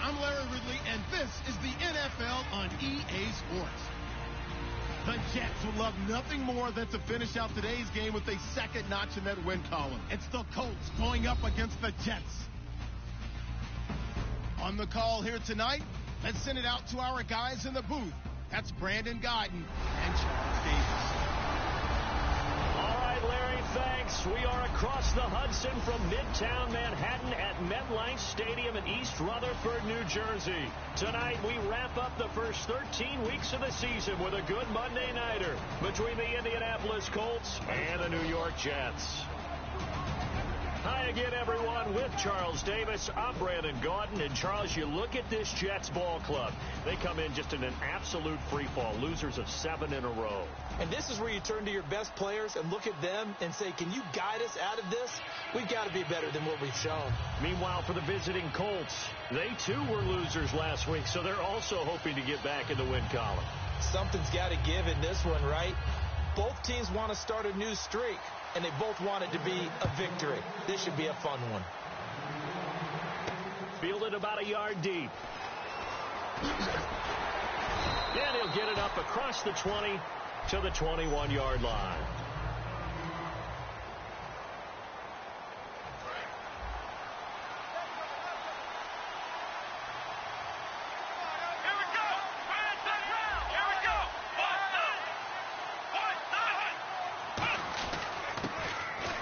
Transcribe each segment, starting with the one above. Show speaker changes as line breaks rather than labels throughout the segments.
I'm Larry Ridley, and this is the NFL on EA Sports. The Jets would love nothing more than to finish out today's game with a second notch in that win column. It's the Colts going up against the Jets. On the call here tonight, let's send it out to our guys in the booth. That's Brandon Gaudin and Charles Davis.
All right, Larry, thanks. We are across the Hudson from Midtown Manhattan at MetLife Stadium in East Rutherford, New Jersey. Tonight, we wrap up the first 13 weeks of the season with a good Monday nighter between the Indianapolis Colts and the New York Jets. Hi again, everyone. With Charles Davis, I'm Brandon Gaudin. And, Charles, you look at this Jets ball club. They come in just in an absolute free fall, losers of 7 in a row.
And this is where you turn to your best players and look at them and say, can you guide us out of this? We've got to be better than what we've shown.
Meanwhile, for the visiting Colts, they too were losers last week, so they're also hoping to get back in the win column.
Something's got to give in this one, right? Both teams want to start a new streak, and they both want it to be a victory. This should be a fun one.
Fielded about a yard deep. And he'll get it up across the 20 to the 21-yard line.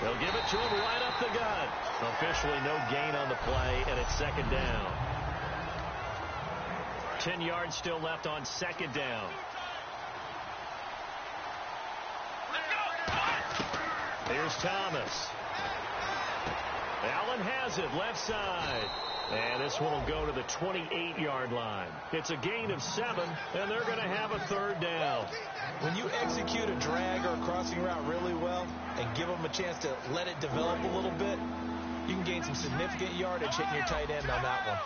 They'll give it to him right up the gut. Officially no gain on the play, and it's second down. 10 yards still left on second down. Here's Thomas. Allen has it left side. And this one will go to the 28-yard line. It's a gain of 7, and they're going to have a third down.
When you execute a drag or a crossing route really well and give them a chance to let it develop a little bit, you can gain some significant yardage hitting your tight end on that one.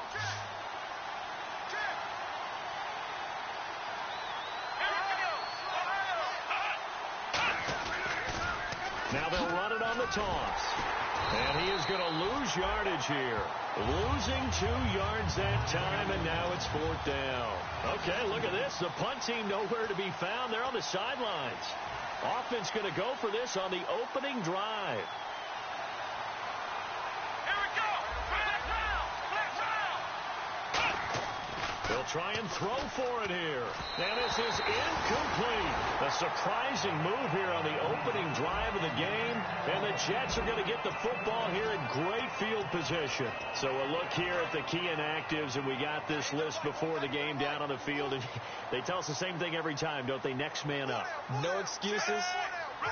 Now they'll run it on the toss. And he is going to lose yardage here. Losing 2 yards that time, and now it's 4th down. Okay, look at this. The punt team nowhere to be found. They're on the sidelines. Offense going to go for this on the opening drive. They'll try and throw for it here. And this is incomplete. A surprising move here on the opening drive of the game. And the Jets are going to get the football here in great field position. So a look here at the key inactives, and we got this list before the game down on the field. And they tell us the same thing every time, don't they? Next man up.
No excuses.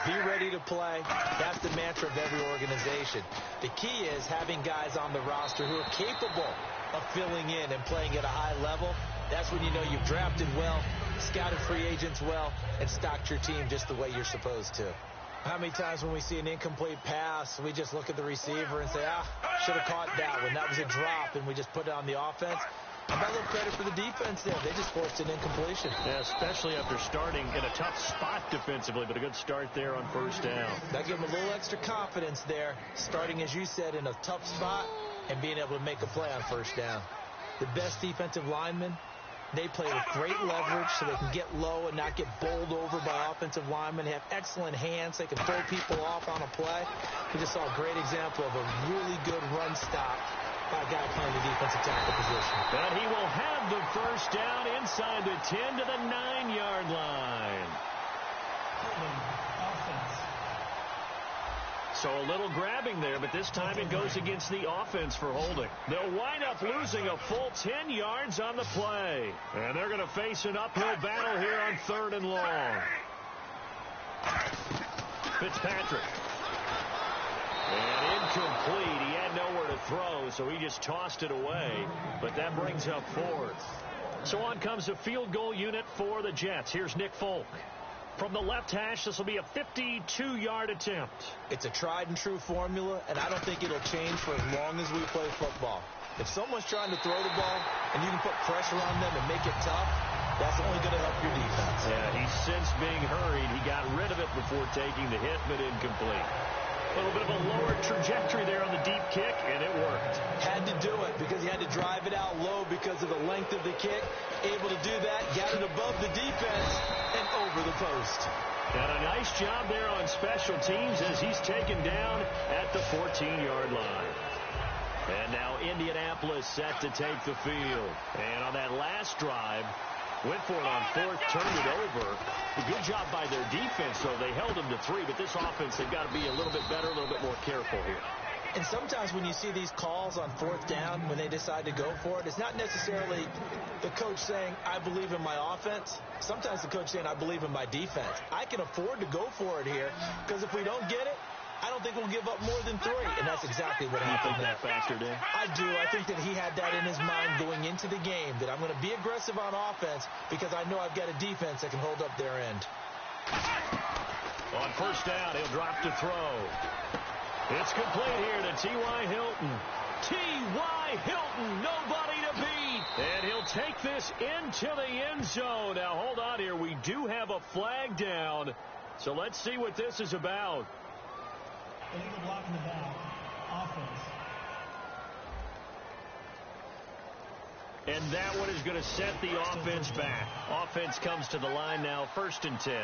Be ready to play. That's the mantra of every organization. The key is having guys on the roster who are capable of filling in and playing at a high level. That's when you know you've drafted well, scouted free agents well, and stocked your team just the way you're supposed to. How many times when we see an incomplete pass, we just look at the receiver and say, should have caught that one. That was a drop, and we just put it on the offense. And by a little credit for the defense there. They just forced an incompletion.
Yeah, especially after starting in a tough spot defensively, but a good start there on first down.
That gave them a little extra confidence there, starting, as you said, in a tough spot and being able to make a play on first down. The best defensive linemen, they play with great leverage so they can get low and not get bowled over by offensive linemen. They have excellent hands. They can throw people off on a play. We just saw a great example of a really good run stop by a guy playing the defensive tackle position.
And he will have the first down inside the 10 to the 9-yard line. So a little grabbing there, but this time it goes against the offense for holding. They'll wind up losing a full 10 yards on the play. And they're going to face an uphill battle here on 3rd and long. Fitzpatrick. And incomplete. He had nowhere to throw, so he just tossed it away. But that brings up 4th. So on comes a field goal unit for the Jets. Here's Nick Folk. From the left hash, this will be a 52-yard attempt.
It's a tried-and-true formula, and I don't think it'll change for as long as we play football. If someone's trying to throw the ball and you can put pressure on them and make it tough, that's only going to help your defense.
Yeah, he sensed being hurried. He got rid of it before taking the hit, but incomplete. A little bit of a lower trajectory there on the deep kick, and it worked.
Had to do it because he had to drive it out low because of the length of the kick. Able to do that, got it above the defense, and over the post.
And a nice job there on special teams as he's taken down at the 14-yard line. And now Indianapolis set to take the field. And on that last drive, went for it on fourth, turned it over. A good job by their defense, though. They held them to 3, but this offense, they've got to be a little bit better, a little bit more careful here.
And sometimes when you see these calls on fourth down, when they decide to go for it, it's not necessarily the coach saying, I believe in my offense. Sometimes the coach saying, I believe in my defense. I can afford to go for it here because if we don't get it, I don't think we'll give up more than 3. And that's exactly what happened there.
That factored in?
I do. I think that he had that in his mind going into the game, that I'm going to be aggressive on offense because I know I've got a defense that can hold up their end.
On first down, he'll drop to throw. It's complete here to T.Y. Hilton. T.Y. Hilton, nobody to beat. And he'll take this into the end zone. Now, hold on here. We do have a flag down. So let's see what this is about.
Illegal block in the back. Offense.
And that one is going to set the offense back. Offense comes to the line now, 1st and 10.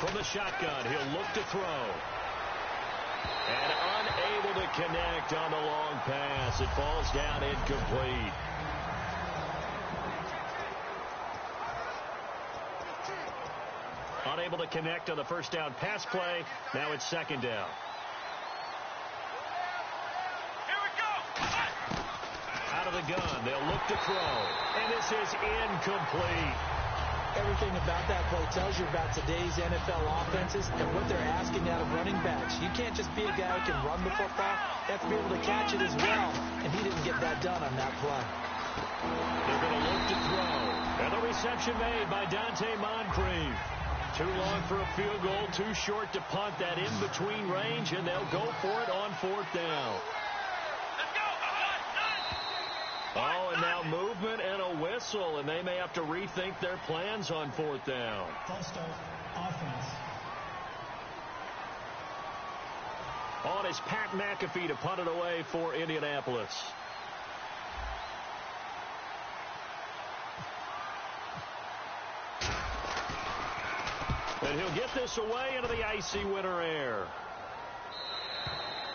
From the shotgun, he'll look to throw. And unable to connect on the long pass. It falls down incomplete. Unable to connect on the first down pass play. Now it's 2nd down.
Here we go.
Out of the gun, they'll look to throw. And this is incomplete.
Everything about that play tells you about today's NFL offenses and what they're asking out of running backs. You can't just be a guy who can run the football. You have to be able to catch it as well. And he didn't get that done on that play.
They're going to look to throw. And the reception made by Dante Moncrief. Too long for a field goal, too short to punt that in-between range, and they'll go for it on 4th down. Oh, and now movement and a whistle, and they may have to rethink their plans on 4th down.
False start. Offense.
On is Pat McAfee to punt it away for Indianapolis. And he'll get this away into the icy winter air.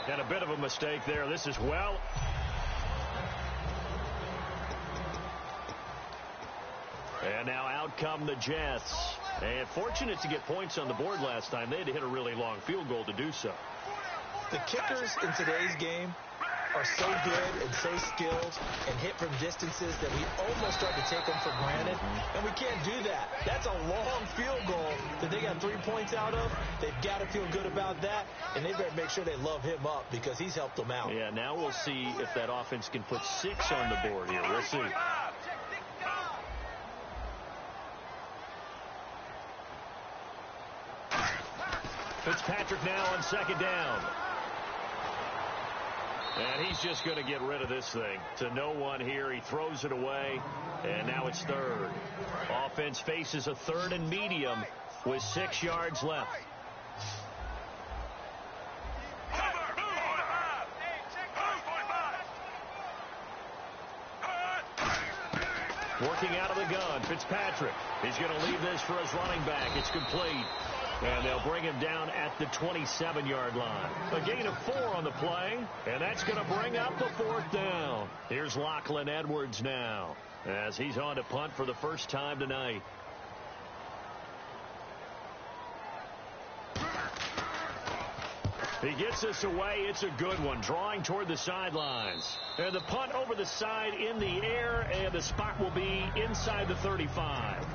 And a bit of a mistake there. This is well. And now out come the Jets. And fortunate to get points on the board last time. They had to hit a really long field goal to do so.
The kickers in today's game are so good and so skilled and hit from distances that we almost start to take them for granted. And we can't do that. That's a long field goal that they got 3 points out of. They've got to feel good about that. And they better make sure they love him up because he's helped them out.
Yeah, now we'll see if that offense can put 6 on the board here. We'll see. Fitzpatrick now on 2nd down. And he's just going to get rid of this thing. To no one here. He throws it away. And now it's 3rd. Offense faces a 3rd and medium with 6 yards left. Working out of the gun, Fitzpatrick. He's going to leave this for his running back. It's complete. And they'll bring him down at the 27-yard line. A gain of 4 on the play, and that's going to bring up the 4th down. Here's Lachlan Edwards now, as he's on to punt for the first time tonight. He gets this away. It's a good one, drawing toward the sidelines. And the punt over the side in the air, and the spot will be inside the 35.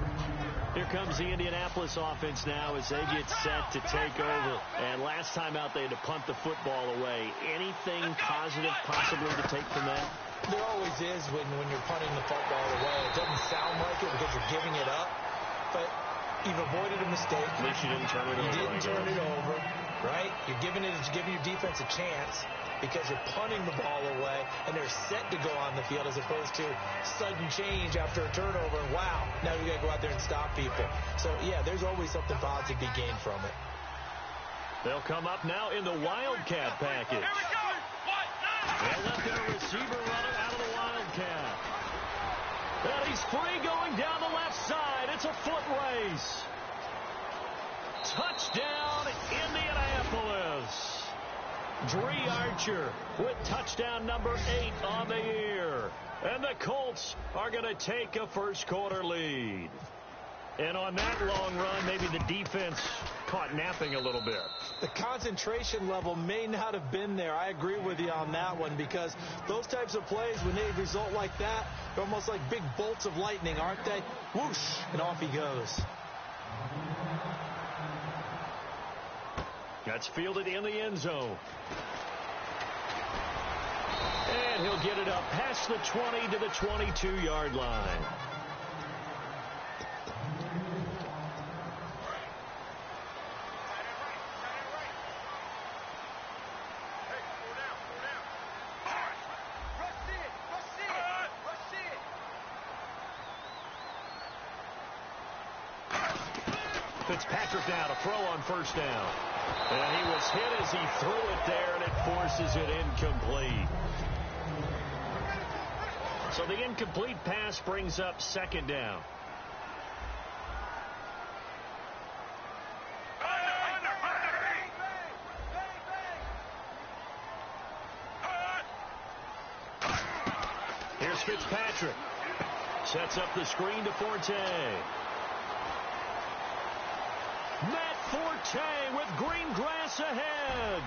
Here comes the Indianapolis offense now as they get set to take over. And last time out, they had to punt the football away. Anything positive possibly to take from that?
There always is when you're punting the football away. It doesn't sound like it because you're giving it up. But you've avoided a mistake.
At least you didn't turn it over.
You didn't turn it over. right? You're giving your defense a chance because you're punting the ball away, and they're set to go on the field as opposed to sudden change after a turnover. And wow, now you got to go out there and stop people. So, yeah, there's always something positive to be gained from it.
They'll come up now in the Wildcat package.
Here we go.
They left in a receiver runner out of the Wildcat. And he's free going down the left side. It's a foot race. Touchdown, Indianapolis. Dre Archer with touchdown number 8 on the year. And the Colts are going to take a first-quarter lead. And on that long run, maybe the defense caught napping a little bit.
The concentration level may not have been there. I agree with you on that one, because those types of plays, when they result like that, they're almost like big bolts of lightning, aren't they? Whoosh, and off he goes.
That's fielded in the end zone. And he'll get it up past the 20 to the 22-yard line. Fitzpatrick now to throw on first down. And he was hit as he threw it there, and it forces it incomplete. So the incomplete pass brings up second down. Here's Fitzpatrick. Sets up the screen to Forte. Matt Forte with green grass ahead.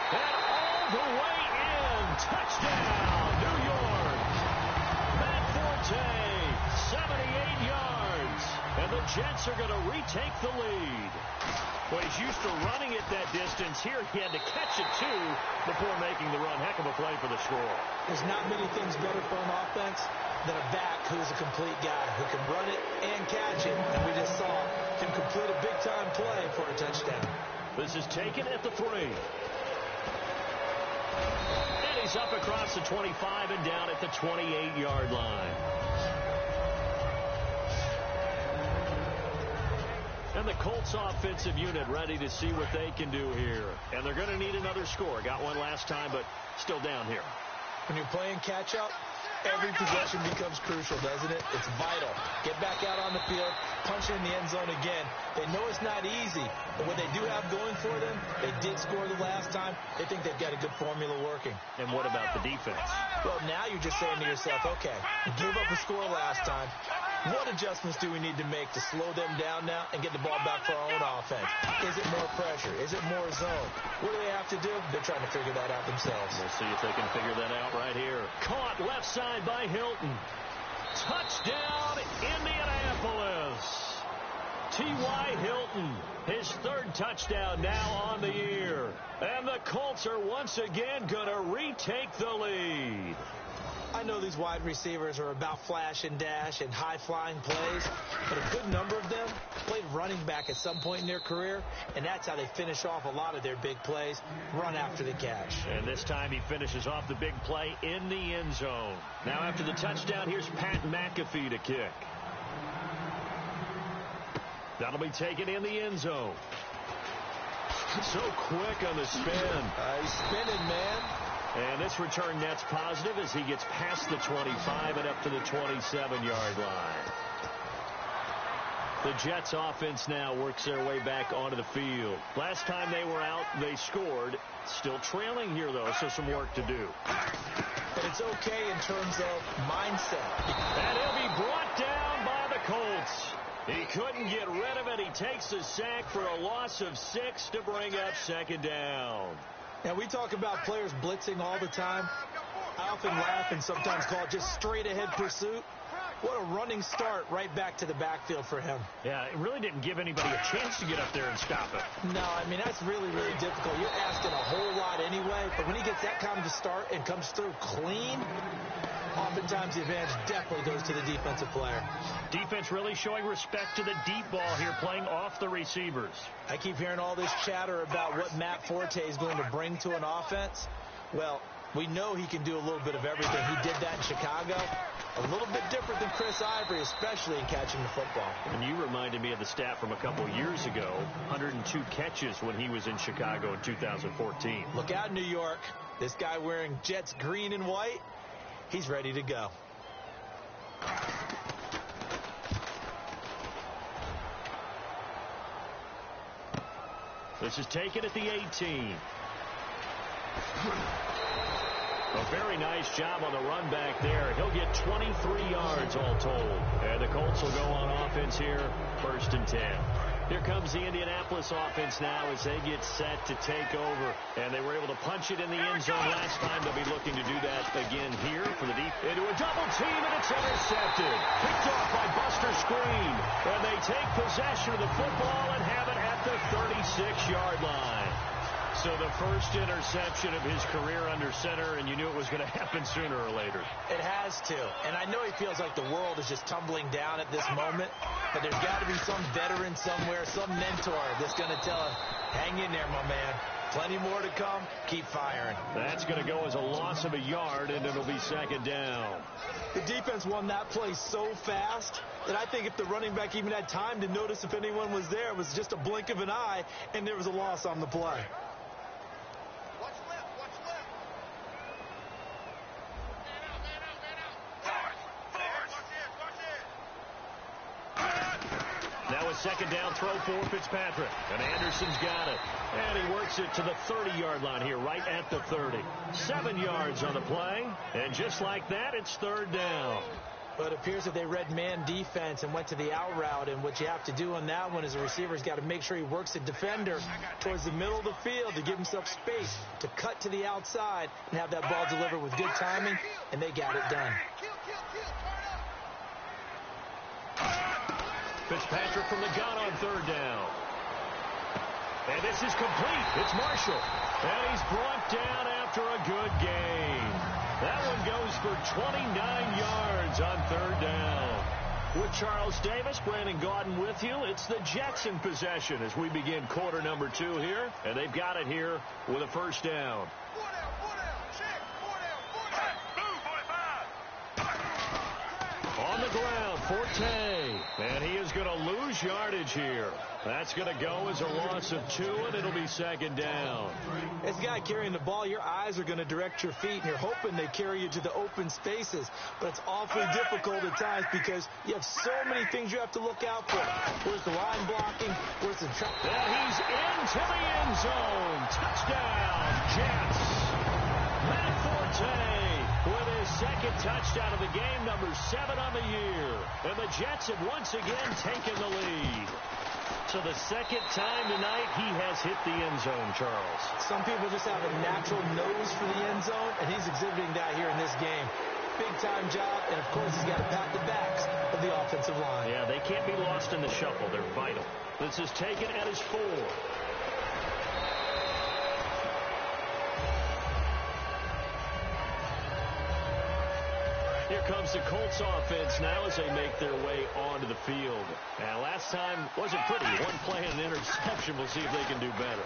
And all the way in. Touchdown, New York. Matt Forte, 78 yards. And the Jets are going to retake the lead. Well, he's used to running it that distance. Here he had to catch it, too, before making the run. Heck of a play for the score.
There's not many things better for an offense than a back who's a complete guy who can run it and catch it. And we just saw him complete a big-time play for a touchdown.
This is taken at the 3. And he's up across the 25 and down at the 28-yard line. And the Colts offensive unit ready to see what they can do here. And they're going to need another score. Got one last time, but still down here.
When you're playing catch-up, every possession becomes crucial, doesn't it? It's vital. Get back out on the field, punch in the end zone again. They know it's not easy, but what they do have going for them, they did score the last time. They think they've got a good formula working.
And what about the defense?
Well, now you're just saying to yourself, okay, we gave up a score last time. What adjustments do we need to make to slow them down now and get the ball back for our own offense? Is it more pressure? Is it more zone? What do they have to do? They're trying to figure that out themselves.
We'll see if they can figure that out right here. Caught left side by Hilton. Touchdown, Indianapolis. T.Y. Hilton, his 3rd touchdown now on the year. And the Colts are once again going to retake the lead.
I know these wide receivers are about flash and dash and high-flying plays, but a good number of them played running back at some point in their career, and that's how they finish off a lot of their big plays, run after the catch.
And this time he finishes off the big play in the end zone. Now after the touchdown, here's Pat McAfee to kick. That'll be taken in the end zone. So quick on the spin.
He's spinning, man.
And this return net's positive as he gets past the 25 and up to the 27-yard line. The Jets offense now works their way back onto the field. Last time they were out, they scored. Still trailing here, though, so some work to do.
But it's okay in terms of mindset.
And he'll be brought down by the Colts. He couldn't get rid of it. He takes the sack for a loss of 6 to bring up second down.
Now, we talk about players blitzing all the time. I often laugh and sometimes call it just straight-ahead pursuit. What a running start right back to the backfield for him.
Yeah, it really didn't give anybody a chance to get up there and stop it.
No, I mean, that's really, really difficult. You're asking a whole lot anyway, but when he gets that kind of a start and comes through clean, oftentimes the advantage definitely goes to the defensive player.
Defense really showing respect to the deep ball here, playing off the receivers.
I keep hearing all this chatter about what Matt Forte is going to bring to an offense. Well, we know he can do a little bit of everything. He did that in Chicago. A little bit different than Chris Ivory, especially in catching the football.
And you reminded me of the stat from a couple years ago, 102 catches when he was in Chicago in 2014.
Look out, New York. This guy wearing Jets green and white, he's ready to go.
This is taken at the 18. A very nice job on the run back there. He'll get 23 yards all told. And the Colts will go on offense here, 1st and 10. Here comes the Indianapolis offense now as they get set to take over. And they were able to punch it in the end zone last time. They'll be looking to do that again here for the deep. Into a double team, and it's intercepted. Picked off by Buster Screen. And they take possession of the football and have it at the 36-yard line. So the first interception of his career under center, and you knew it was going to happen sooner or later.
It has to. And I know he feels like the world is just tumbling down at this moment, but there's got to be some veteran somewhere, some mentor that's going to tell him, hang in there, my man. Plenty more to come. Keep firing.
That's going to go as a loss of a yard, and it'll be 2nd down.
The defense won that play so fast that I think if the running back even had time to notice if anyone was there, it was just a blink of an eye, and there was a loss on the play.
Now a 2nd down throw for Fitzpatrick. And Anderson's got it. And he works it to the 30-yard line here, right at the 30. 7 yards on the play. And just like that, it's 3rd down.
But it appears that they read man defense and went to the out route. And what you have to do on that one is the receiver's got to make sure he works the defender towards the middle of the field to give himself space to cut to the outside and have that ball delivered with good timing. And they got it done.
Fitzpatrick from the gun on 3rd down. And this is complete. It's Marshall. And he's brought down after a good gain. That one goes for 29 yards on 3rd down. With Charles Davis, Brandon Gaudin with you. It's the Jets in possession as we begin quarter number 2 here. And they've got it here with a 1st down. On the ground, Forte. And he is going to lose yardage here. That's going to go as a loss of 2, and it'll be 2nd down.
As a guy carrying the ball, your eyes are going to direct your feet, and you're hoping they carry you to the open spaces. But it's awfully difficult at times because you have so many things you have to look out for. Where's the line blocking? Where's the track?
And he's into the end zone. Touchdown, Jets. Matt Forte with his 2nd touchdown of the game, number 7 on the year. And the Jets have once again taken the lead. So the 2nd time tonight he has hit the end zone, Charles.
Some people just have a natural nose for the end zone, and he's exhibiting that here in this game. Big-time job, and of course he's got to pat the backs of the offensive line.
Yeah, they can't be lost in the shuffle. They're vital. This is taken at his 4. Here comes the Colts offense now as they make their way onto the field. Now, last time wasn't pretty. One play and an interception. We'll see if they can do better.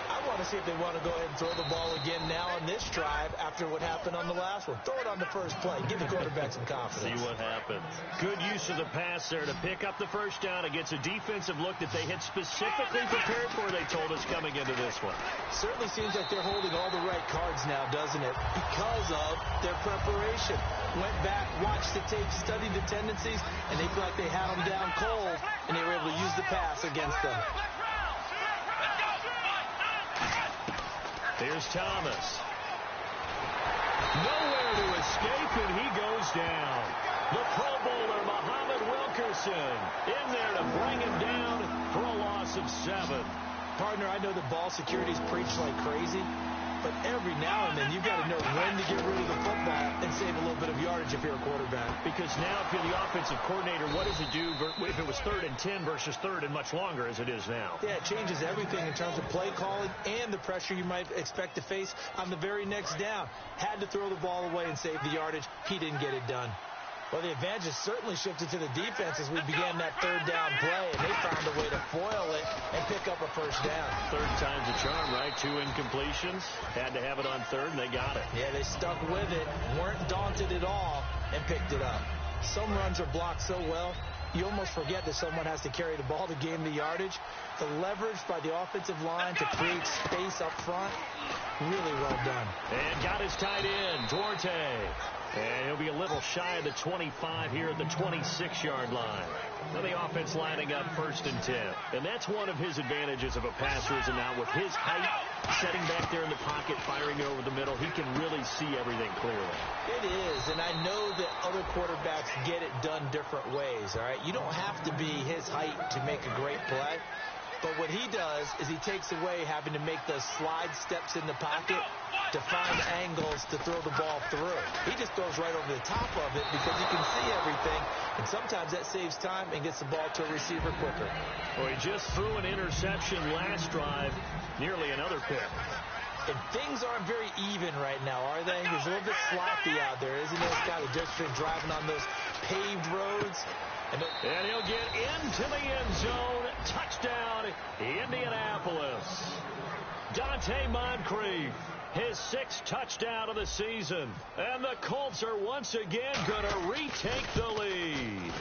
I want to see if they want to go ahead and throw the ball again now on this drive after what happened on the last one. Throw it on the first play. Give the quarterback some confidence.
See what happens. Good use of the pass there to pick up the 1st down against a defensive look that they had specifically prepared for, they told us, coming into this one.
Certainly seems like they're holding all the right cards now, doesn't it? Because of their preparation. Went back, watched the tape, studied the tendencies, and they feel like they had them down cold, and they were able to use the pass against them.
Here's Thomas. Nowhere to escape, and he goes down. The Pro Bowler, Muhammad Wilkerson, in there to bring him down for a loss of 7.
Partner, I know that ball security is preached like crazy, But every now and then, you've got to know when to get rid of the football and save a little bit of yardage if you're a quarterback.
Because now if you're the offensive coordinator, what does it do if it was 3rd and 10 versus 3rd and much longer as it is now?
Yeah, it changes everything in terms of play calling and the pressure you might expect to face on the very next down. Had to throw the ball away and save the yardage. He didn't get it done. Well, the advantage certainly shifted to the defense as we began that 3rd down play, and they found a way to foil it and pick up a first down.
3rd time's a charm, right? 2 incompletions. Had to have it on 3rd, and they got it.
Yeah, they stuck with it, weren't daunted at all, and picked it up. Some runs are blocked so well, you almost forget that someone has to carry the ball to gain the yardage. The leverage by the offensive line to create space up front, really well done.
And got his tight end, Duarte. And he'll be a little shy of the 25 here at the 26-yard line. Now the offense lining up 1st and 10. And that's one of his advantages of a passer, is now with his height, setting back there in the pocket, firing it over the middle, he can really see everything clearly.
It is, and I know that other quarterbacks get it done different ways, all right? You don't have to be his height to make a great play. But what he does is he takes away having to make those slide steps in the pocket to find angles to throw the ball through. He just throws right over the top of it because he can see everything, and sometimes that saves time and gets the ball to a receiver quicker.
Well, he just threw an interception last drive, nearly another pick.
And things aren't very even right now, are they? It's a little bit sloppy out there, isn't it? It's kind of different driving on those paved roads.
And he'll get into the end zone. Touchdown, Indianapolis. Dante Moncrief, his 6th touchdown of the season. And the Colts are once again going to retake the lead.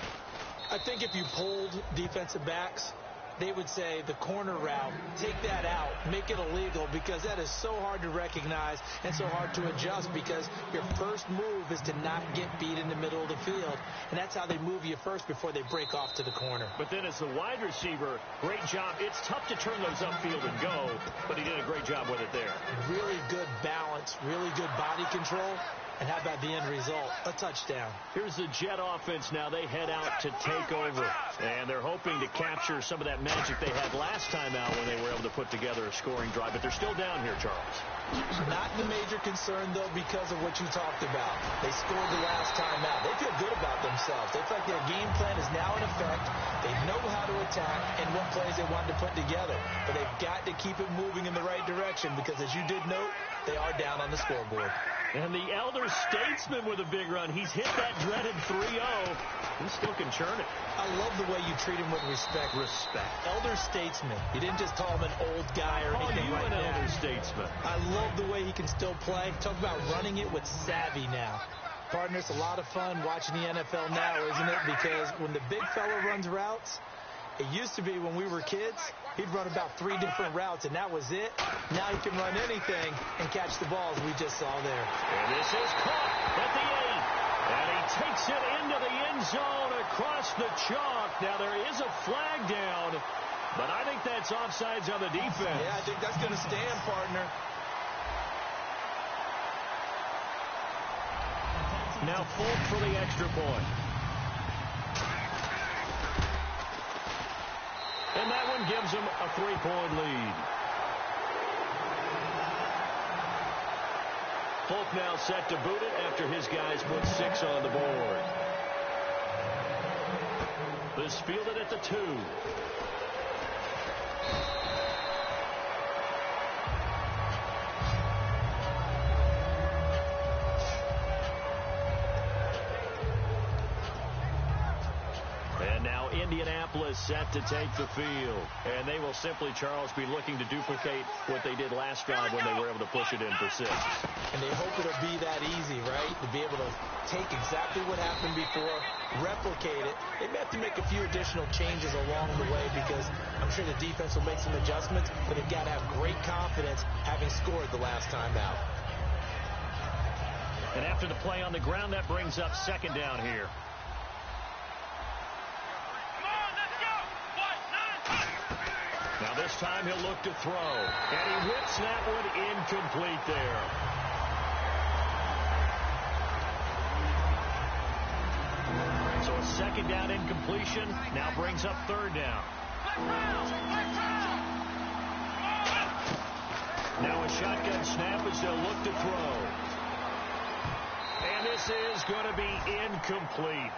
I think if you polled defensive backs, they would say the corner route, take that out, make it illegal, because that is so hard to recognize and so hard to adjust, because your first move is to not get beat in the middle of the field, and that's how they move you first before they break off to the corner.
But then as the wide receiver, great job. It's tough to turn those upfield and go, but he did a great job with it there.
Really good balance, really good body control. And how about the end result? A touchdown.
Here's the Jet offense now. They head out to take over. And they're hoping to capture some of that magic they had last time out when they were able to put together a scoring drive. But they're still down here, Charles.
Not the major concern, though, because of what you talked about. They scored the last time out. They feel good about themselves. They feel like their game plan is now in effect. They know how to attack and what plays they want to put together. But they've got to keep it moving in the right direction because, as you did note, they are down on the scoreboard.
And the elder statesman with a big run. He's hit that dreaded 3-0. He still can churn it.
I love the way you treat him with respect. Elder statesman. You didn't just call him an old guy or anything like that.
Elder statesman.
I love the way he can still play. Talk about running it with savvy now. Partner, it's a lot of fun watching the NFL now, isn't it? Because when the big fella runs routes, it used to be when we were kids, he'd run about 3 different routes, and that was it. Now he can run anything and catch the ball, as we just saw there.
And this is caught at the 8. And he takes it into the end zone across the chalk. Now there is a flag down, but I think that's offsides on the defense.
Yeah, I think that's going to stand, partner.
Now Folk for the extra point. And that one gives them a 3-point lead. Folk now set to boot it after his guys put 6 on the board. This fielded at the 2. And now Indianapolis set to take the field. And they will simply, Charles, be looking to duplicate what they did last drive when they were able to push it in for 6.
And they hope it'll be that easy, right? To be able to take exactly what happened before, replicate it. They may have to make a few additional changes along the way because I'm sure the defense will make some adjustments, but they've got to have great confidence having scored the last time out.
And after the play on the ground, that brings up 2nd down here. Now this time he'll look to throw. And he whips that one incomplete there. So a 2nd down incompletion now brings up 3rd down. Now a shotgun snap as they'll look to throw. And this is going to be incomplete.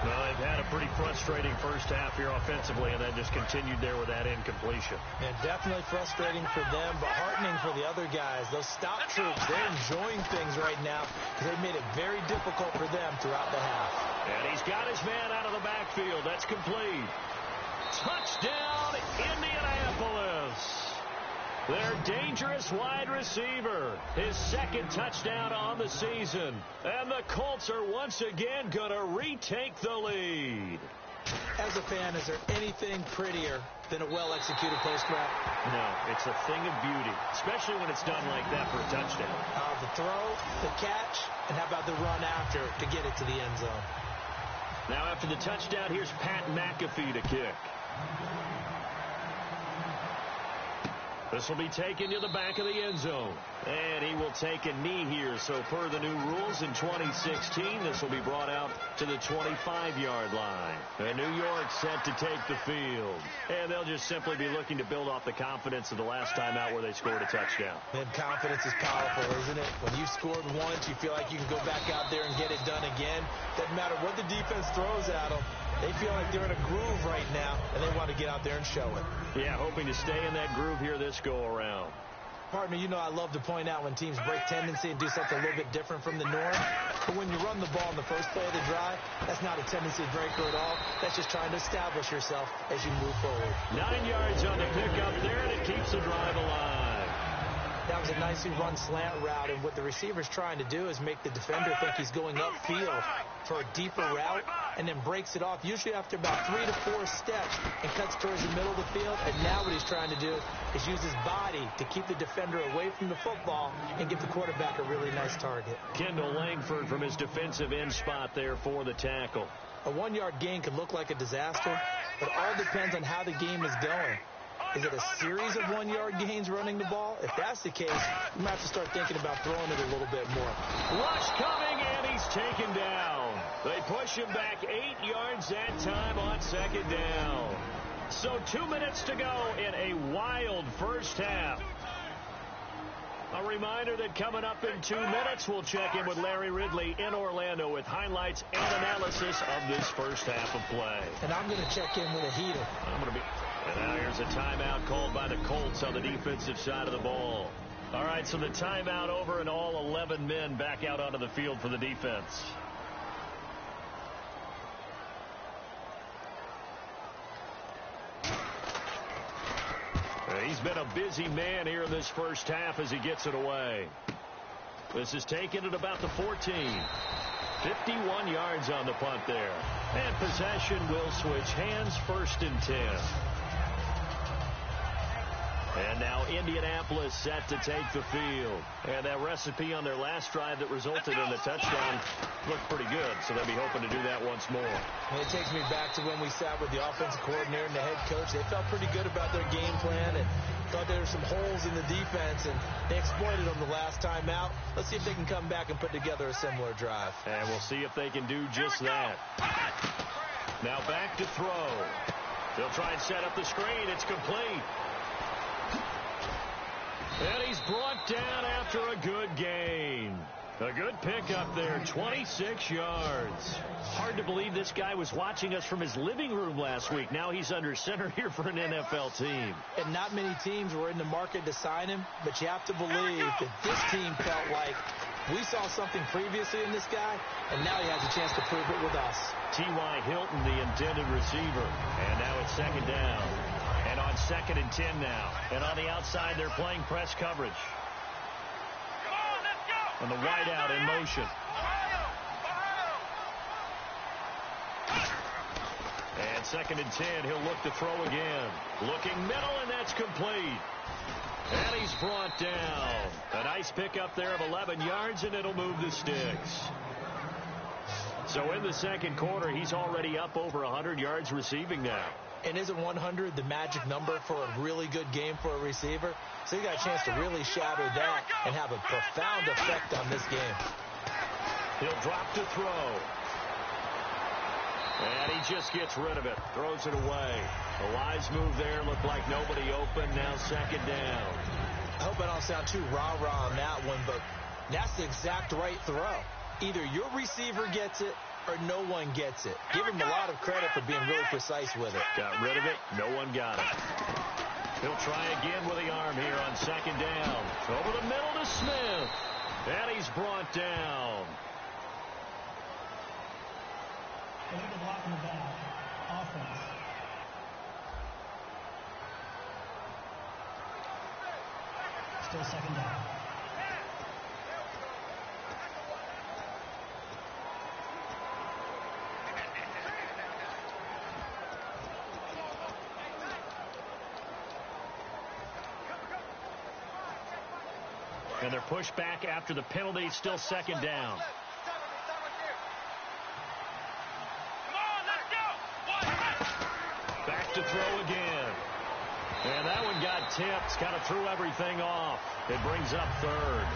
Well, they've had a pretty frustrating first half here offensively, and then just continued there with that incompletion.
And definitely frustrating for them, but heartening for the other guys. Those stop troops, they're enjoying things right now because they've made it very difficult for them throughout the half.
And he's got his man out of the backfield. That's complete. Touchdown, Indianapolis. Their dangerous wide receiver, his second touchdown on the season. And the Colts are once again going to retake the lead.
As a fan, is there anything prettier than a well-executed post route?
No, it's a thing of beauty, especially when it's done like that for a touchdown.
The throw, the catch, and how about the run after to get it to the end zone?
Now after the touchdown, here's Pat McAfee to kick. This will be taken to the back of the end zone. And he will take a knee here. So per the new rules in 2016, this will be brought out to the 25-yard line. And New York set to take the field. And they'll just simply be looking to build off the confidence of the last time out where they scored a touchdown.
And confidence is powerful, isn't it? When you scored once, you feel like you can go back out there and get it done again. Doesn't matter what the defense throws at them. They feel like they're in a groove right now, and they want to get out there and show it.
Yeah, hoping to stay in that groove here this go-around.
Pardon me, you know I love to point out when teams break tendency and do something a little bit different from the norm. But when you run the ball in the first play of the drive, that's not a tendency breaker at all. That's just trying to establish yourself as you move forward.
9 yards on the pickup there, and it keeps the drive alive.
That was a nicely run slant route, and what the receiver's trying to do is make the defender think he's going upfield for a deeper route, and then breaks it off, usually after about 3 to 4 steps, and cuts towards the middle of the field. And now what he's trying to do is use his body to keep the defender away from the football and give the quarterback a really nice target.
Kendall Langford from his defensive end spot there for the tackle.
A 1-yard gain could look like a disaster, but all depends on how the game is going. Is it a series of 1-yard gains running the ball? If that's the case, you might have to start thinking about throwing it a little bit more.
Rush coming, and he's taken down. They push him back 8 yards that time on second down. So 2 minutes to go in a wild first half. A reminder that coming up in 2 minutes, we'll check in with Larry Ridley in Orlando with highlights and analysis of this first half of play.
And I'm going to check in with a heater.
And now here's a timeout called by the Colts on the defensive side of the ball. All right, so the timeout over and all 11 men back out onto the field for the defense. He's been a busy man here in this first half as he gets it away. This is taken at about the 14. 51 yards on the punt there. And possession will switch hands, 1st and 10. And now Indianapolis set to take the field. And that recipe on their last drive that resulted in a touchdown looked pretty good, so they'll be hoping to do that once more.
And it takes me back to when we sat with the offensive coordinator and the head coach. They felt pretty good about their game plan and thought there were some holes in the defense, and they exploited them the last time out. Let's see if they can come back and put together a similar drive.
And we'll see if they can do just that. Now back to throw. They'll try and set up the screen. It's complete. And he's brought down after a good gain. A good pickup there, 26 yards. Hard to believe this guy was watching us from his living room last week. Now he's under center here for an NFL team.
And not many teams were in the market to sign him, but you have to believe that this team felt like we saw something previously in this guy, and now he has a chance to prove it with us.
T.Y. Hilton, the intended receiver. And now it's second down. And on 2nd and 10 now. And on the outside, they're playing press coverage.
Come on, let's go.
And the wideout in motion. And 2nd and 10, he'll look to throw again. Looking middle, and that's complete. And he's brought down. A nice pickup there of 11 yards, and it'll move the sticks. So in the second quarter, he's already up over 100 yards receiving now.
And isn't 100 the magic number for a really good game for a receiver? So you got a chance to really shatter that and have a profound effect on this game.
He'll drop to throw. And he just gets rid of it. Throws it away. A wise move there. Looked like nobody open. Now second down.
I hope I don't sound too rah-rah on that one, but that's the exact right throw. Either your receiver gets it or no one gets it. Give him a lot of credit for being really precise with it.
Got rid of it. No one got it. He'll try again with the arm here on second down. Over the middle to Smith. And he's brought down.
Illegal block in the back. Offense. Still second down.
And they're pushed back after the penalty. Still second down. Back to throw again. And that one got tipped. Kind of threw everything off. It brings up third.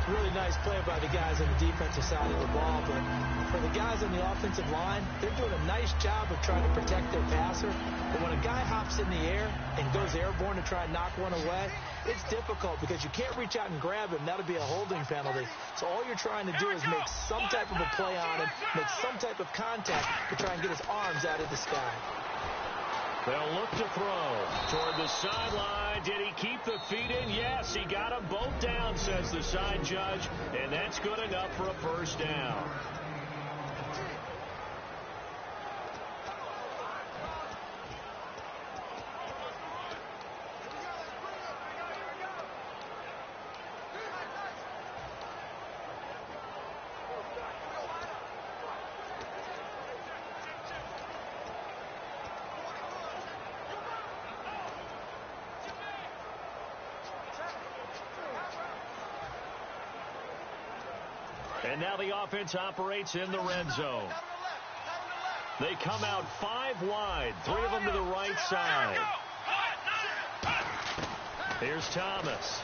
Really nice play by the guys on the defensive side of the ball, but for the guys on the offensive line, they're doing a nice job of trying to protect their passer. But when a guy hops in the air and goes airborne to try and knock one away, it's difficult because you can't reach out and grab him. That'll be a holding penalty. So all you're trying to do is make some type of a play on him, make some type of contact to try and get his arms out of the sky.
They'll look to throw toward the sideline. Did he keep the feet in? Yes, he got them both down, says the side judge, and that's good enough for a first down. And now the offense operates in the red zone. They come out 5 wide, 3 of them to the right side. Here's Thomas.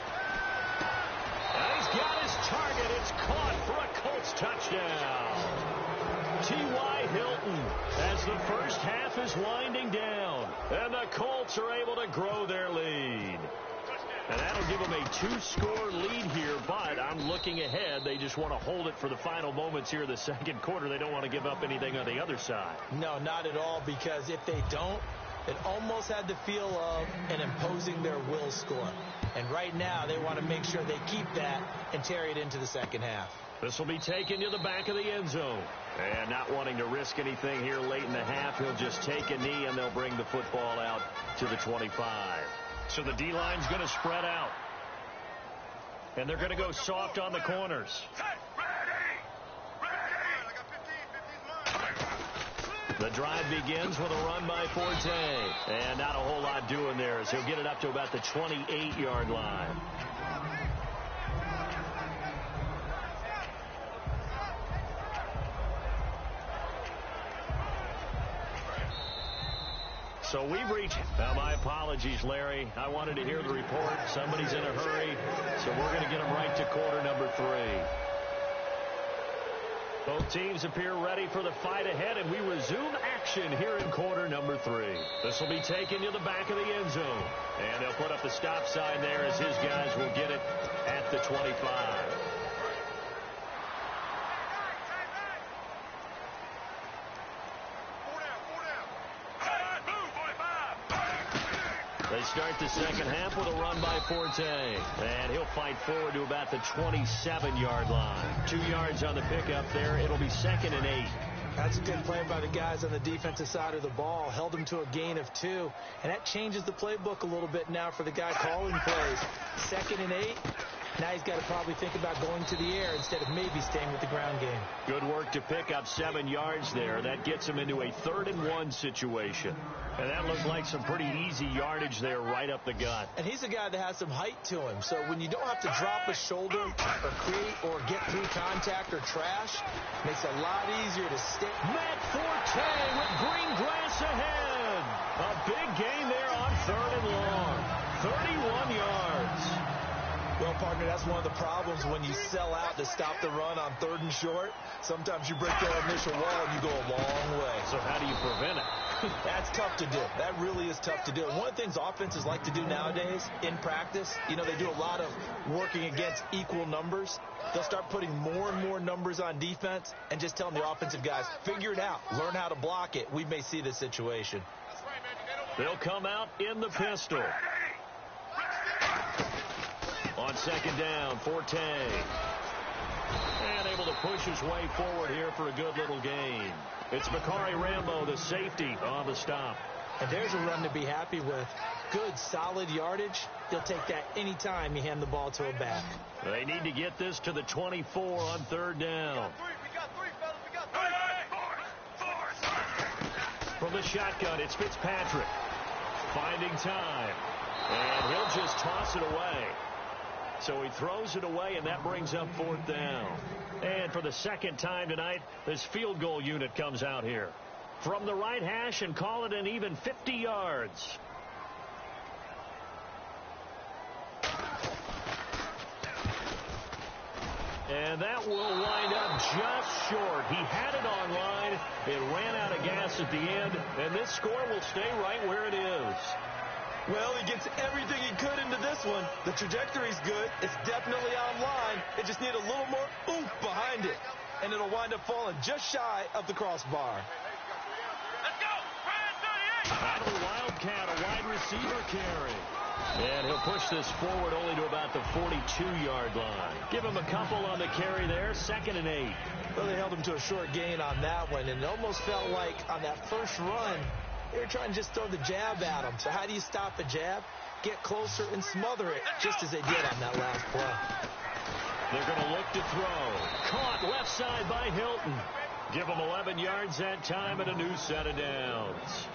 And he's got his target. It's caught for a Colts touchdown. T.Y. Hilton as the first half is winding down. And the Colts are able to grow their lead. And that'll give them a 2-score lead here, but I'm looking ahead. They just want to hold it for the final moments here in the second quarter. They don't want to give up anything on the other side.
No, not at all, because if they don't, it almost had the feel of an imposing their will score. And right now, they want to make sure they keep that and carry it into the second half.
This will be taken to the back of the end zone. And not wanting to risk anything here late in the half, he'll just take a knee, and they'll bring the football out to the 25. So the D-line's going to spread out. And they're going to go soft on the corners. The drive begins with a run by Forte. And not a whole lot doing there as he'll get it up to about the 28-yard line. So we've reached. My apologies, Larry. I wanted to hear the report. Somebody's in a hurry, so we're going to get them right to quarter number 3. Both teams appear ready for the fight ahead, and we resume action here in quarter number 3. This will be taken to the back of the end zone, and they'll put up the stop sign there as his guys will get it at the 25. They start the second half with a run by Forte. And he'll fight forward to about the 27-yard line. 2 yards on the pickup there. It'll be 2nd and 8.
That's a good play by the guys on the defensive side of the ball. Held them to a gain of 2. And that changes the playbook a little bit now for the guy calling plays. 2nd and 8. Now he's got to probably think about going to the air instead of maybe staying with the ground game.
Good work to pick up 7 yards there. That gets him into a 3rd and 1 situation. And that looked like some pretty easy yardage there right up the gut.
And he's a guy that has some height to him. So when you don't have to drop a shoulder or create or get through contact or trash, makes it a lot easier to stick.
Matt Forte with green grass ahead. A big gain there on 3rd and long. 31 yards.
Well, partner, that's one of the problems when you sell out to stop the run on 3rd and short. Sometimes you break that initial wall and you go a long way.
So how do you prevent it?
That's tough to do. That really is tough to do. And one of the things offenses like to do nowadays in practice, you know, they do a lot of working against equal numbers. They'll start putting more and more numbers on defense and just telling the offensive guys, figure it out. Learn how to block it. We may see this situation.
They'll come out in the pistol. On 2nd down, Forte. And able to push his way forward here for a good little gain. It's Bakari Rambo, the safety, on the stop.
And there's a run to be happy with. Good, solid yardage. He'll take that anytime you hand the ball to a back.
They need to get this to the 24 on 3rd down.
We got three, fellas. We got three.
From the shotgun, it's Fitzpatrick. Finding time. And he'll just toss it away. So he throws it away, and that brings up 4th down. And for the 2nd time tonight, this field goal unit comes out here. From the right hash and call it an even 50 yards. And that will wind up just short. He had it on line. It ran out of gas at the end, and this score will stay right where it is.
Well, he gets everything he could into this one. The trajectory's good. It's definitely on line. It just needs a little more oomph behind it. And it'll wind up falling just shy of the crossbar.
Let's go. Brand 38.
Out of the Wildcat, a wide receiver carry. And he'll push this forward only to about the 42-yard line. Give him a couple on the carry there. 2nd and 8.
Well, they held him to a short gain on that one. And it almost felt like on that first run, they were trying to just throw the jab at him. So how do you stop a jab? Get closer and smother it, just as they did on that last play.
They're going to look to throw. Caught left side by Hilton. Give him 11 yards that time and a new set of downs.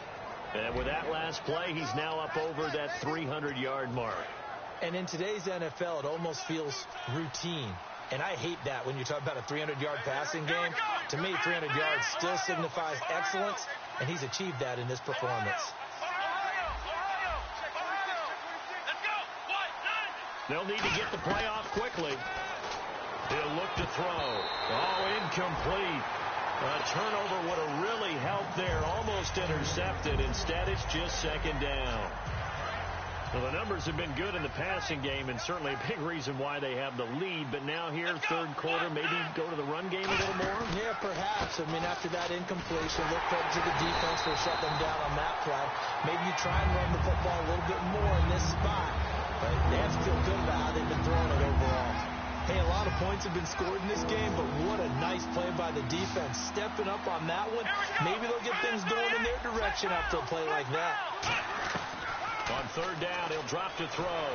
And with that last play, he's now up over that 300-yard mark.
And in today's NFL, it almost feels routine. And I hate that when you talk about a 300-yard passing game. To me, 300 yards still signifies excellence, and he's achieved that in this performance.
They'll need to get the play off quickly. He'll look to throw. Oh, incomplete. A turnover would have really helped there. Almost intercepted. Instead, it's just 2nd down. Well, the numbers have been good in the passing game, and certainly a big reason why they have the lead. But now here, 3rd quarter, maybe go to the run game a little more?
Yeah, perhaps. I mean, after that incompletion, look up to the defense for shutting them down on that play. Maybe you try and run the football a little bit more in this spot. But they have to feel good about how they've been throwing it overall. Hey, a lot of points have been scored in this game, but what a nice play by the defense. Stepping up on that one, maybe they'll get things going in their direction after a play like that.
On 3rd down, he'll drop to throw.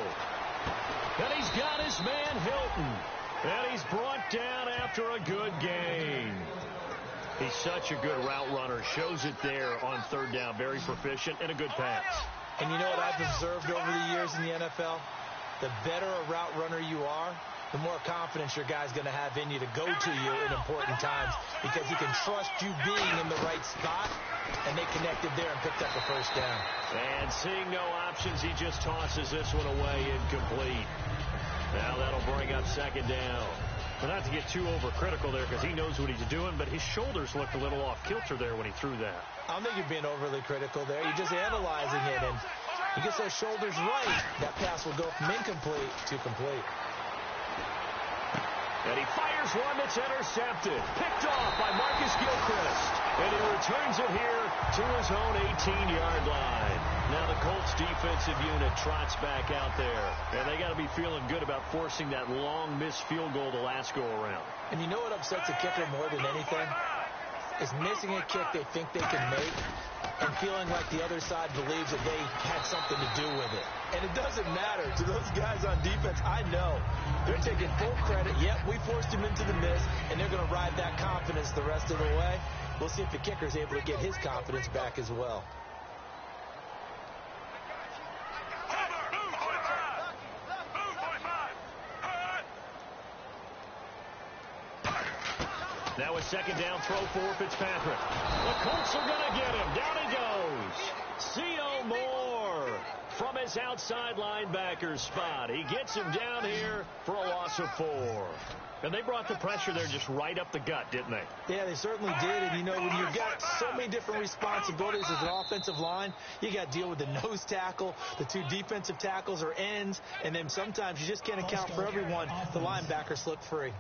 And he's got his man, Hilton. And he's brought down after a good gain. He's such a good route runner. Shows it there on 3rd down. Very proficient and a good pass.
And you know what I've observed over the years in the NFL? The better a route runner you are, the more confidence your guy's going to have in you to go to you in important times, because he can trust you being in the right spot, and they connected there and picked up a 1st down.
And seeing no options, he just tosses this one away, incomplete. Now that'll bring up 2nd down. Well, not to get too overcritical there, because he knows what he's doing, but his shoulders looked a little off kilter there when he threw that.
I don't think you're being overly critical there. You're just analyzing it, and he gets those shoulders right. That pass will go from incomplete to complete.
And he fires one that's intercepted. Picked off by Marcus Gilchrist. And he returns it here to his own 18-yard line. Now the Colts defensive unit trots back out there. And they got to be feeling good about forcing that long missed field goal the last go-around.
And you know what upsets a kicker more than anything? Is missing a kick they think they can make and feeling like the other side believes that they had something to do with it. And it doesn't matter to those guys on defense. I know they're taking full credit. Yep, we forced him into the miss, and they're going to ride that confidence the rest of the way. We'll see if the kicker's able to get his confidence back as well.
Now a 2nd down throw for Fitzpatrick. The Colts are going to get him. Down he goes. C.O. Moore from his outside linebacker spot. He gets him down here for a loss of 4. And they brought the pressure there just right up the gut, didn't they?
Yeah, they certainly did. And, you know, when you've got so many different responsibilities as an offensive line, you got to deal with the nose tackle, the 2 defensive tackles or ends, and then sometimes you just can't account for everyone. The linebacker slipped free.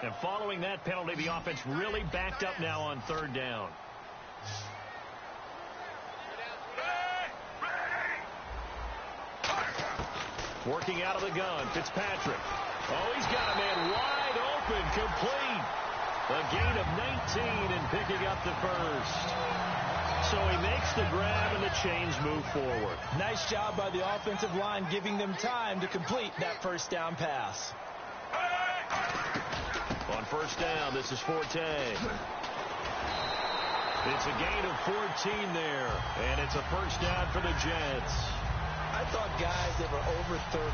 And following that penalty, the offense really backed up now on 3rd down. Working out of the gun, Fitzpatrick. Oh, he's got a man wide open, complete. A gain of 19 and picking up the first. So he makes the grab and the chains move forward.
Nice job by the offensive line giving them time to complete that first down pass.
On 1st down, this is Forte. It's a gain of 14 there, and it's a first down for the Jets.
I thought guys that were over 30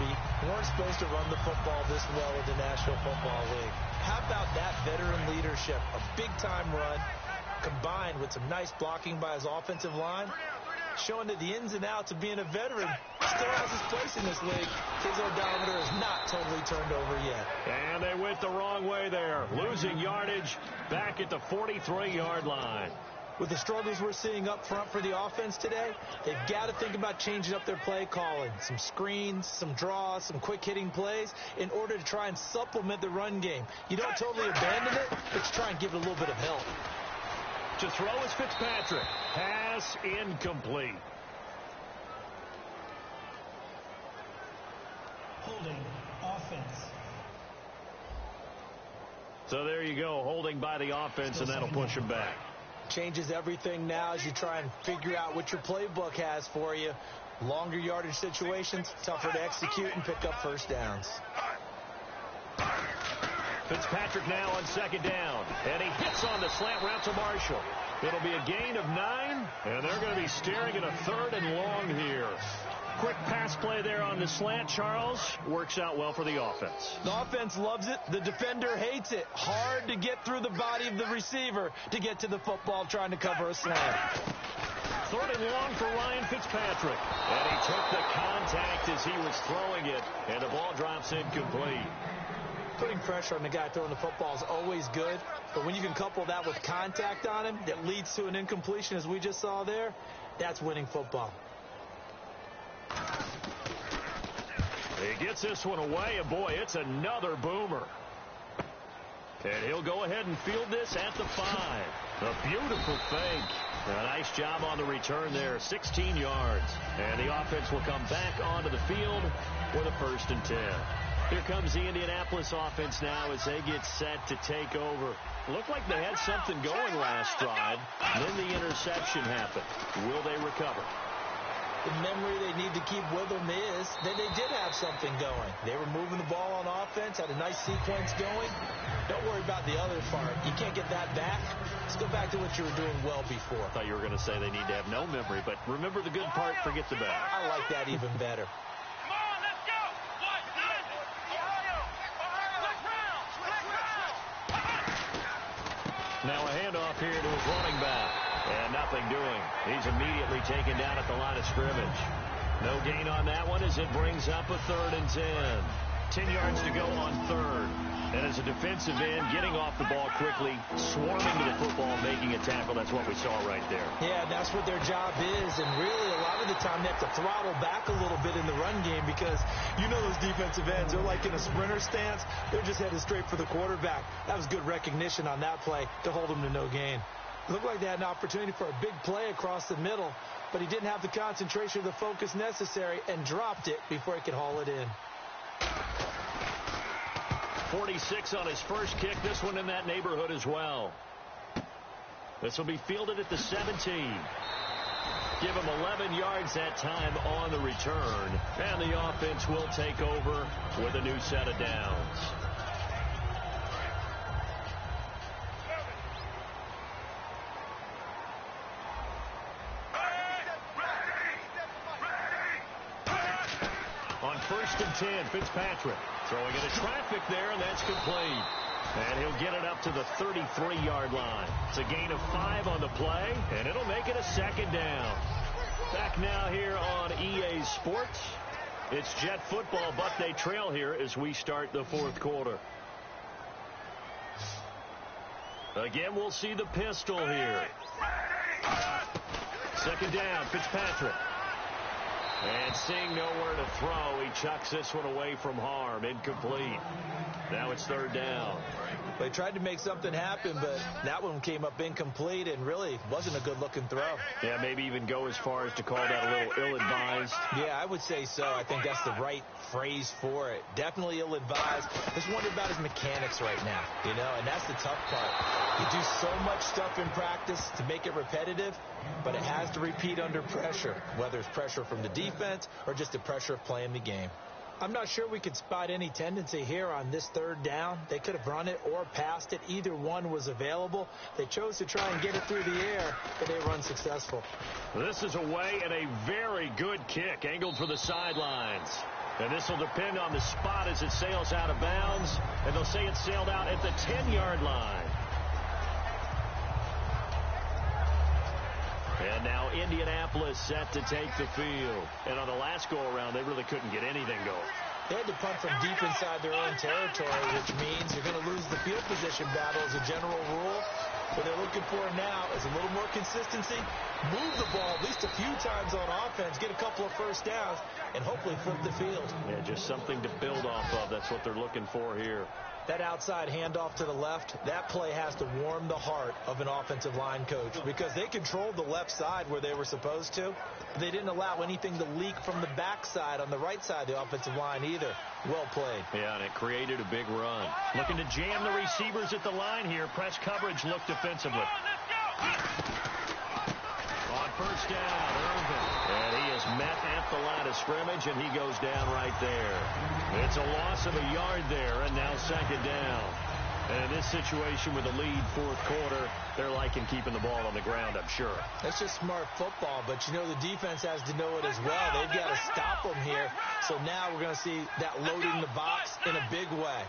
weren't supposed to run the football this well in the National Football League. How about that veteran leadership? A big-time run combined with some nice blocking by his offensive line, showing that the ins and outs of being a veteran still has his place in this league. His odometer is not totally turned over yet.
And they went the wrong way there, losing yardage back at the 43-yard line.
With the struggles we're seeing up front for the offense today, they've got to think about changing up their play calling. Some screens, some draws, some quick-hitting plays in order to try and supplement the run game. You don't totally abandon it, but you try and give it a little bit of help.
To throw is Fitzpatrick. Pass incomplete.
Holding offense.
So there you go, holding by the offense, and that'll push him back.
Changes everything now as you try and figure out what your playbook has for you. Longer yardage situations, tougher to execute and pick up first downs.
Fitzpatrick now on 2nd down, and he hits on the slant route to Marshall. It'll be a gain of 9, and they're going to be staring at a 3rd and long here. Quick pass play there on the slant, Charles. Works out well for the offense.
The offense loves it. The defender hates it. Hard to get through the body of the receiver to get to the football trying to cover a slant.
3rd and long for Ryan Fitzpatrick. And he took the contact as he was throwing it, and the ball drops incomplete.
Putting pressure on the guy throwing the football is always good, but when you can couple that with contact on him that leads to an incompletion as we just saw there, that's winning football.
He gets this one away, and boy, it's another boomer. And he'll go ahead and field this at the 5. A beautiful fake. A nice job on the return there, 16 yards. And the offense will come back onto the field with a 1st and 10. Here comes the Indianapolis offense now as they get set to take over. Looked like they had something going last drive. Then the interception happened. Will they recover?
The memory they need to keep with them is that they did have something going. They were moving the ball on offense, had a nice sequence going. Don't worry about the other part. You can't get that back. Let's go back to what you were doing well before.
I thought you were going to say they need to have no memory, but remember the good part, forget the bad.
I like that even better.
Come on, let's go.
Now a handoff here to his running back. And nothing doing. He's immediately taken down at the line of scrimmage. No gain on that one as it brings up a 3rd and 10. 10 yards to go on 3rd. And as a defensive end, getting off the ball quickly, swarming to the football, making a tackle. That's what we saw right there.
Yeah, that's what their job is. And really, a lot of the time, they have to throttle back a little bit in the run game because you know those defensive ends, they're like in a sprinter stance. They're just headed straight for the quarterback. That was good recognition on that play to hold them to no gain. Looked like they had an opportunity for a big play across the middle, but he didn't have the concentration or the focus necessary and dropped it before he could haul it in.
46 on his first kick. This one in that neighborhood as well. This will be fielded at the 17. Give him 11 yards that time on the return. And the offense will take over with a new set of downs. On 1st and 10, Fitzpatrick throwing into traffic there, and that's complete. And he'll get it up to the 33-yard line. It's a gain of 5 on the play, and it'll make it a second down. Back now here on EA Sports. It's Jet football, but they trail here as we start the fourth quarter. Again, we'll see the pistol here. Second down, Fitzpatrick. And seeing nowhere to throw, he chucks this one away from harm. Incomplete. Now it's third down.
They tried to make something happen, but that one came up incomplete and really wasn't a good-looking throw.
Yeah, maybe even go as far as to call that a little ill-advised.
Yeah, I would say so. I think that's the right phrase for it. Definitely ill-advised. Just wonder about his mechanics right now, and that's the tough part. You do so much stuff in practice to make it repetitive, but it has to repeat under pressure, whether it's pressure from the defense or just the pressure of playing the game. I'm not sure we could spot any tendency here on this third down. They could have run it or passed it. Either one was available. They chose to try and get it through the air, but they were unsuccessful.
This is away and a very good kick, angled for the sidelines. And this will depend on the spot as it sails out of bounds. And they'll say it sailed out at the 10-yard line. And now Indianapolis set to take the field. And on the last go-around, they really couldn't get anything going.
They had to punt from deep inside their own territory, which means you're going to lose the field position battle as a general rule. What they're looking for now is a little more consistency, move the ball at least a few times on offense, get a couple of first downs, and hopefully flip the field.
Yeah, just something to build off of. That's what they're looking for here.
That outside handoff to the left, that play has to warm the heart of an offensive line coach because they controlled the left side where they were supposed to. They didn't allow anything to leak from the backside on the right side of the offensive line either. Well played.
Yeah, and it created a big run. Looking to jam the receivers at the line here. Press coverage looked defensively. On first down, Irvin. And he is met at the line of scrimmage, and he goes down right there. It's a loss of a yard there, and now second down. And in this situation with a lead fourth quarter, they're liking keeping the ball on the ground, I'm sure.
That's just smart football, but the defense has to know it as well. They've got to stop them here. So now we're going to see that loading the box in a big way.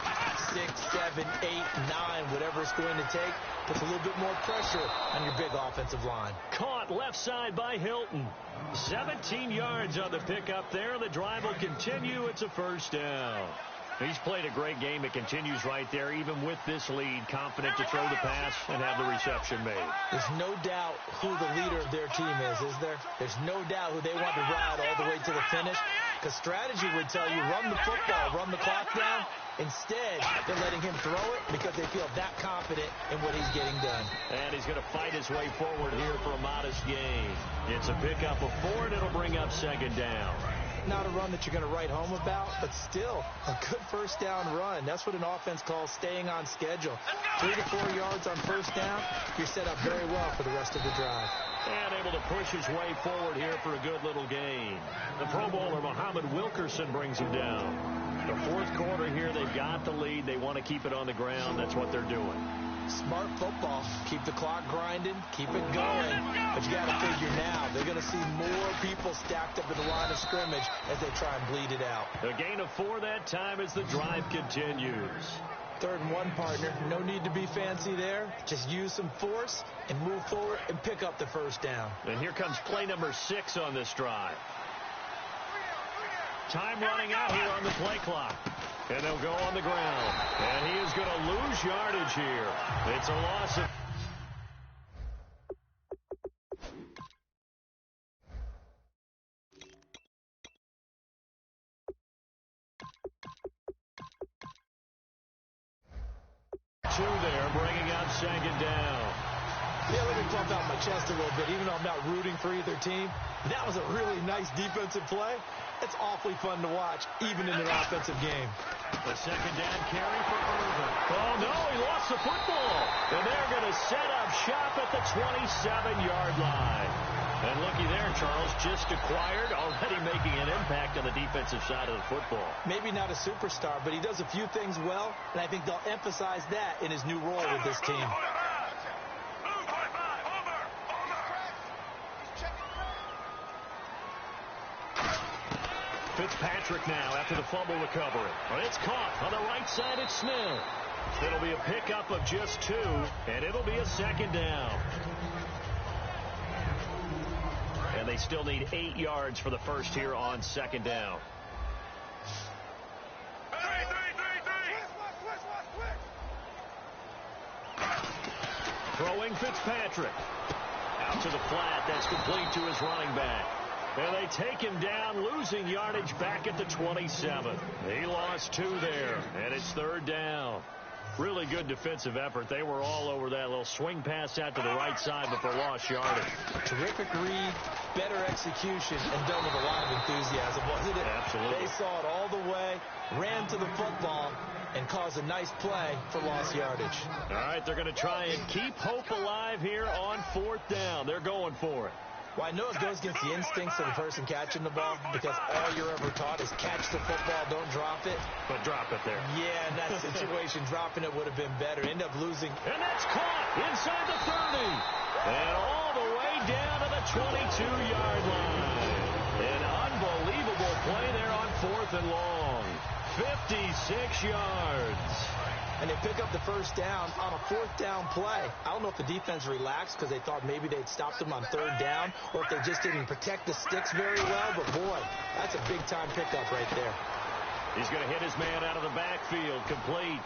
6, 7, 8, 9, whatever it's going to take, puts a little bit more pressure on your big offensive line.
Caught left side by Hilton. 17 yards on the pickup there. The drive will continue. It's a first down. He's played a great game. It continues right there, even with this lead, confident to throw the pass and have the reception made.
There's no doubt who the leader of their team is there? There's no doubt who they want to ride all the way to the finish. Because strategy would tell you, run the football, run the clock down. Instead, they're letting him throw it because they feel that confident in what he's getting done.
And he's going to fight his way forward here for a modest gain. It's a pickup of 4, and it'll bring up second down.
Not a run that you're going to write home about, but still a good first down run. That's what an offense calls staying on schedule. 3 to 4 yards on first down, you're set up very well for the rest of the drive.
And able to push his way forward here for a good little gain. The Pro Bowler, Muhammad Wilkerson, brings him down. The fourth quarter here, they've got the lead. They want to keep it on the ground. That's what they're doing.
Smart football. Keep the clock grinding. Keep it going. But you got to figure now, they're going to see more people stacked up in the line of scrimmage as they try and bleed it out.
A gain of 4 that time as the drive continues.
3rd and 1, partner. No need to be fancy there. Just use some force and move forward and pick up the first down.
And here comes play number 6 on this drive. Time running out here on the play clock. And they'll go on the ground. And he is going to lose yardage here. It's a loss of... Two there, bringing up second down.
Yeah, let me pump out my chest a little bit, even though I'm not rooting for either team. That was a really nice defensive play. It's awfully fun to watch, even in an offensive game.
The second down carry for Irvin. Oh, no, he lost the football. And they're going to set up shop at the 27-yard line. And looky there, Charles, just acquired, already making an impact on the defensive side of the football.
Maybe not a superstar, but he does a few things well, and I think they'll emphasize that in his new role with this team.
Fitzpatrick now after the fumble recovery. Well, it's caught on the right side. It's Smith. It'll be a pickup of just 2, and it'll be a second down. And they still need 8 yards for the first here on second down. Throwing Fitzpatrick. Out to the flat. That's complete to his running back. And they take him down, losing yardage back at the 27. He lost 2 there, and it's third down. Really good defensive effort. They were all over that little swing pass out to the right side, but they lost yardage.
Terrific read, better execution, and done with a lot of enthusiasm, wasn't it?
Absolutely.
They saw it all the way, ran to the football, and caused a nice play for lost yardage.
All right, they're going to try and keep hope alive here on fourth down. They're going for it.
Well, I know it goes against the instincts of the person catching the ball because all you're ever taught is catch the football, don't drop it.
But drop it there.
Yeah, in that situation, dropping it would have been better. End up losing.
And that's caught inside the 30. And all the way down to the 22-yard line. An unbelievable play there on 4th and long. 56 yards.
And they pick up the first down on a 4th down play. I don't know if the defense relaxed because they thought maybe they'd stopped them on 3rd down or if they just didn't protect the sticks very well. But, boy, that's a big-time pickup right there.
He's going to hit his man out of the backfield, complete.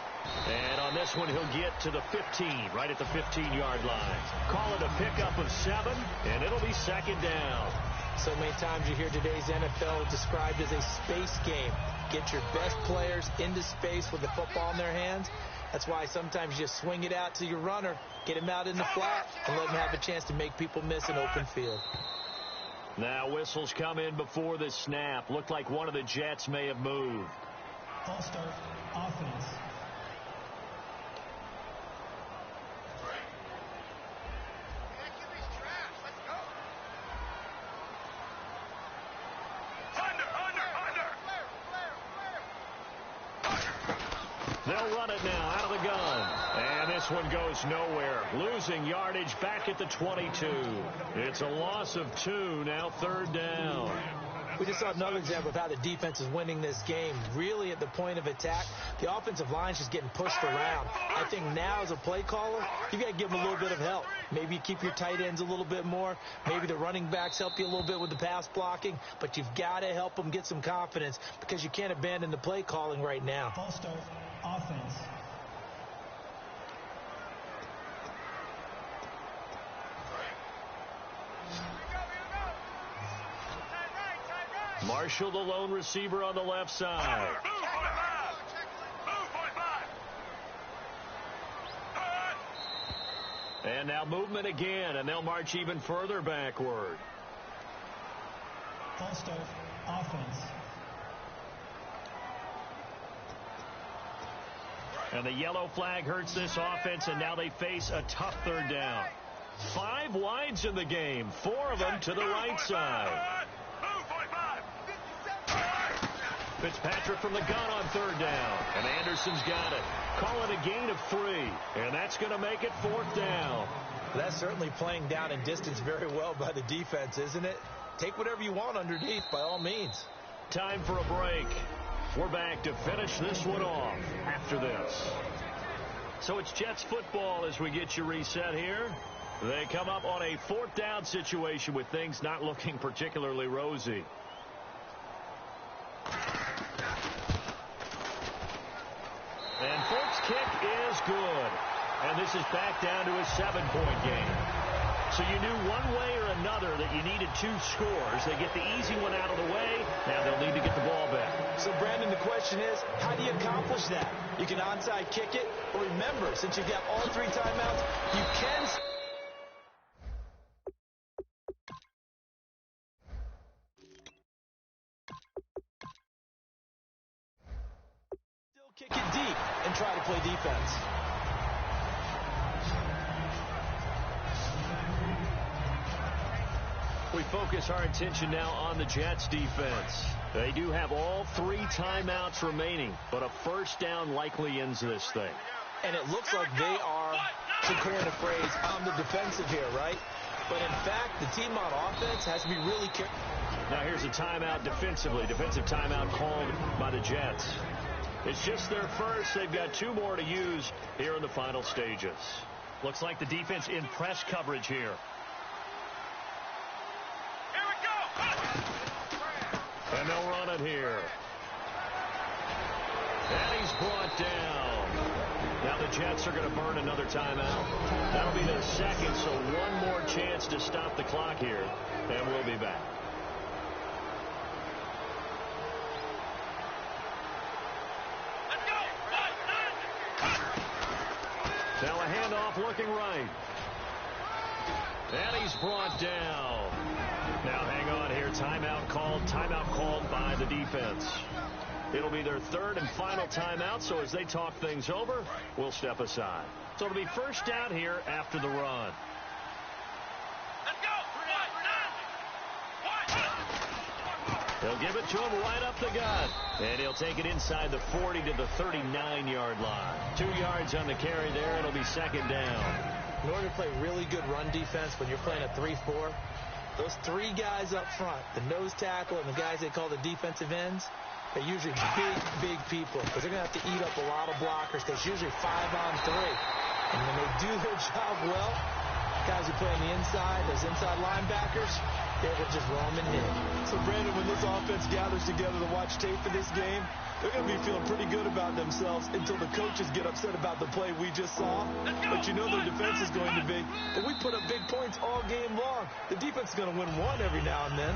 And on this one, he'll get to the 15, right at the 15-yard line. Call it a pickup of 7, and it'll be second down.
So many times you hear today's NFL described as a space game. Get your best players into space with the football in their hands. That's why sometimes you just swing it out to your runner, get him out in the flat, and let him have a chance to make people miss an open field.
Now whistles come in before the snap. Looked like one of the Jets may have moved.
False start, offense.
They'll run it now out of the gun. And this one goes nowhere. Losing yardage back at the 22. It's a loss of 2, now 3rd down.
We just saw another example of how the defense is winning this game. Really at the point of attack, the offensive line's just getting pushed around. I think now as a play caller, you got to give them a little bit of help. Maybe you keep your tight ends a little bit more. Maybe the running backs help you a little bit with the pass blocking. But you've got to help them get some confidence because you can't abandon the play calling right now.
False start, offense.
Marshall, the lone receiver on the left side. And now movement again, and they'll march even further backward.
False start, offense.
And the yellow flag hurts this offense, and now they face a tough 3rd down. 5 wides in the game, 4 of them to the right side. Fitzpatrick from the gun on 3rd down. And Anderson's got it. Call it a gain of 3. And that's going to make it 4th down.
That's certainly playing down in distance very well by the defense, isn't it? Take whatever you want underneath, by all means.
Time for a break. We're back to finish this one off after this. So it's Jets football as we get you reset here. They come up on a 4th down situation with things not looking particularly rosy. And Folk's kick is good. And this is back down to a 7-point game. So you knew one way or another that you needed 2 scores. They get the easy one out of the way. Now they'll need to get the ball back.
So, Brandon, the question is, how do you accomplish that? You can onside kick it. But remember, since you've got all 3 timeouts, you can still kick it deep and try to play defense.
We focus our attention now on the Jets defense. They do have all 3 timeouts remaining, but a 1st down likely ends this thing.
And it looks like they are, to coin a phrase, on the defensive here, right? But in fact, the team on offense has to be really careful.
Now here's a timeout defensively. Defensive timeout called by the Jets. It's just their first. They've got 2 more to use here in the final stages. Looks like the defense in press coverage here.
Here we go.
And they'll run it here. And he's brought down. Now the Jets are going to burn another timeout. That'll be their second, so 1 more chance to stop the clock here. And we'll be back.
Let's go.
Now a handoff looking right. And he's brought down. Now hang on here. Timeout called by the defense. It'll be their 3rd and final timeout, so as they talk things over, we'll step aside. So it'll be first down here after the run.
Let's go.
They'll give it to him right up the gut. And he'll take it inside the 40 to the 39-yard line. 2 yards on the carry there. It'll be second down.
In order to play really good run defense when you're playing a 3-4, those 3 guys up front, the nose tackle and the guys they call the defensive ends, they're usually big people because they're going to have to eat up a lot of blockers because it's usually 5-on-3. And when they do their job well, guys who play on the inside, those inside linebackers, they will just roam and hit.
So, Brandon, when this offense gathers together to watch tape for this game, they're going to be feeling pretty good about themselves until the coaches get upset about the play we just saw. But you know their defense is going to be. But we put up big points all game long. The defense is going to win 1 every now and then.